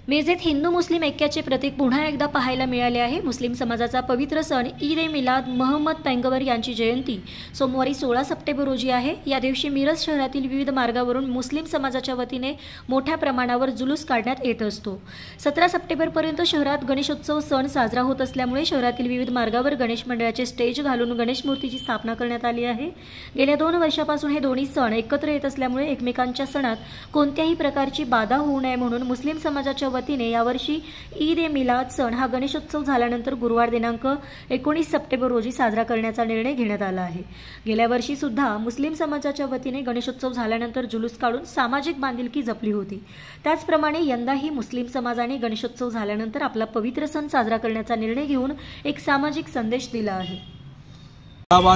मिरजेत हिंदू मुस्लिम ऐक्याचे प्रतीक पुन्हा एकदा पाहायला मिळाले आहे। मुस्लिम समाजाचा पवित्र सण ईद-ए-मिलाद मोहम्मद पैगंबर यांची जयंती सोमवारी 16 सप्टेंबर रोजी आहे। या दिवशी मिरज शहरातील विविध मार्गावरून मुस्लिम समाजाच्या वतीने मोठ्या प्रमाणावर जुलूस काढण्यात येत असतो। 17 सप्टेंबर पर्यंत शहरात गणेशोत्सव सण साजरा होत असल्यामुळे शहरातील विविध मार्गावर गणेश मंडळाचे स्टेज घालून गणेश मूर्तीची स्थापना करण्यात आली आहे। गेल्या 2 वर्षांपासून हे दोन्ही सण एकत्र येत असल्यामुळे एकमेकांच्या सणात कोणत्याही प्रकारची बाधा होऊ नये म्हणून मुस्लिम समाजाच्या वतीने यावर्षी ईद-ए-मिलाद सण हा गणेशोत्सव झाल्यानंतर गुरुवार दिनांक 19 सप्टेंबर रोजी साजरा करण्याचा निर्णय घेण्यात आला आहे। गेल्या वर्षी सुद्धा मुस्लिम समाजाच्या वतीने गणेशोत्सव झाल्यानंतर जुलूस काढून सामाजिक बांधिलकी जपली होती। त्याचप्रमाणे यंदाही मुस्लिम समाजाने गणेशोत्सव झाल्यानंतर आपला पवित्र सण साजरा करण्याचा निर्णय घेऊन एक सामाजिक संदेश दिला आहे।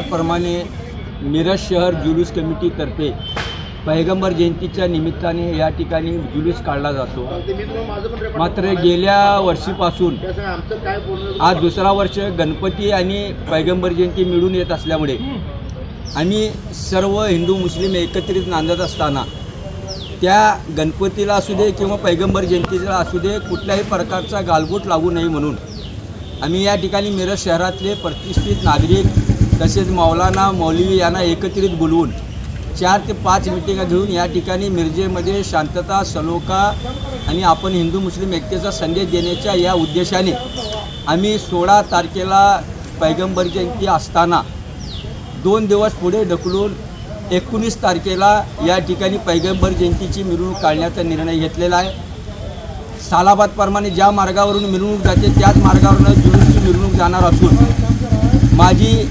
प्रमाणे मिरज शहर जुलूस कमिटी तर्फे पैगंबर जयंतीच्या निमित्ताने या ठिकाणी जुलूस काढला जातो। मात्र गेल्या वर्षीपासून आज दुसरा वर्ष गणपती आणि पैगंबर जयंती मिळून येत असल्यामुळे आम्ही सर्व हिंदू मुस्लिम एकत्रित नांदत असताना त्या गणपतीला असू दे किंवा पैगंबर जयंतीला असू दे कुठल्याही प्रकारचा गालबोट लागू नये म्हणून आम्ही या ठिकाणी मिरज शहरातले प्रतिष्ठित नागरिक तसेच मौलाना मौलवी यांना एकत्रित बोलवून 4 ते 5 मीटिंगा घेऊन या ठिकाणी मिरजेमध्ये शांतता सलोखा आणि आपण हिंदू मुस्लिम ऐक्याचा संदेश देण्याच्या या उद्देशाने आम्ही 16 तारखेला पैगंबर जयंती असताना 2 दिवस पुढे ढकलून 19 तारखेला या ठिकाणी पैगंबर जयंतीची मिरवणूक काढण्याचा निर्णय घेतलेला आहे। सालाबादप्रमाणे ज्या मार्गावरून मिरवणूक जाते त्याच मार्गावरून जुलूसची मिरवणूक जाणार असून माझी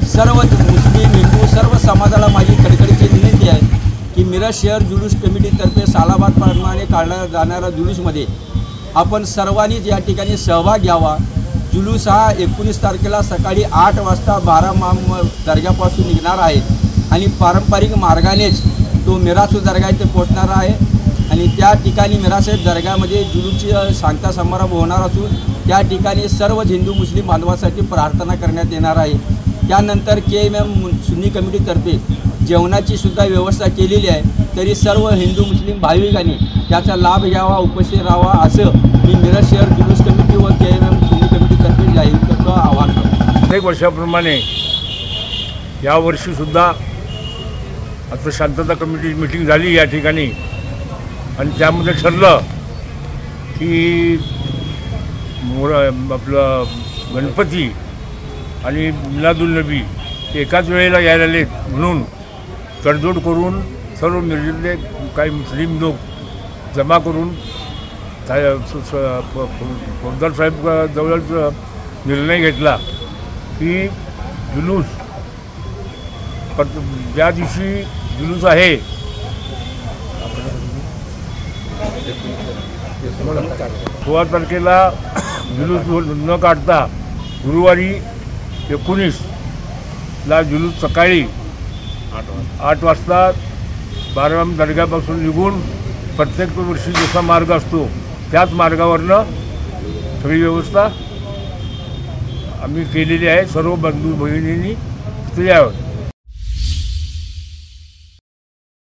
सर्व मुस्लिम हिंदू सर्व समाजाला माझी कडकडीची विनंती आहे की मिरज शहर जुलूस कमिटीतर्फे सालाबादप्रमाणे काढण्यात जाणाऱ्या जुलूसमध्ये आपण सर्वांनीच या ठिकाणी सहभाग घ्यावा। जुलूस हा 19 तारखेला सकाळी 8 वाजता 12 दर्ग्यापासून निघणार आहे आणि पारंपरिक मार्गानेच तो मिरासू दर्गा येथे पोहोचणार आहे आणि त्या ठिकाणी मिरासू दर्ग्यामध्ये जुलूसची शांता समारंभ होणार असून त्या ठिकाणी सर्व हिंदू मुस्लिम बांधवांसाठी प्रार्थना करण्यात येणार आहे। त्यानंतर KMM सुन्नी कमिटीतर्फे जेवणाची सुद्धा व्यवस्था केलेली आहे। तरी सर्व हिंदू मुस्लिम भाविकांनी त्याचा लाभ घ्यावा उपस्थित राहावा असं मी मिरज शहर जुलूस कमिटी व KMM सुन्नी कमिटीतर्फे जाहीर करतो आवाहन करतो। अनेक वर्षाप्रमाणे यावर्षीसुद्धा आता शांतता कमिटी मीटिंग झाली या ठिकाणी आणि त्यामध्ये ठरलं की आपलं गणपती आणि मिलादुलनबी एकाच वेळेला यायला आले म्हणून तडजोड करून सर्व मिरजेतले काही मुस्लिम लोक जमा करून फौजदार साहेब जवळच निर्णय घेतला की जुलूस ज्या दिवशी जुलूस आहे 16 तारखेला जुलूस न काढता गुरुवारी 19ला जुलूस सकाळी 8 वाजता 12 दर्ग्यापासून निघून प्रत्येक वर्षी जसा मार्ग असतो त्याच मार्गावरनं सगळी व्यवस्था आम्ही केलेली आहे। सर्व बंधू भगिनींनी तिथे यावं।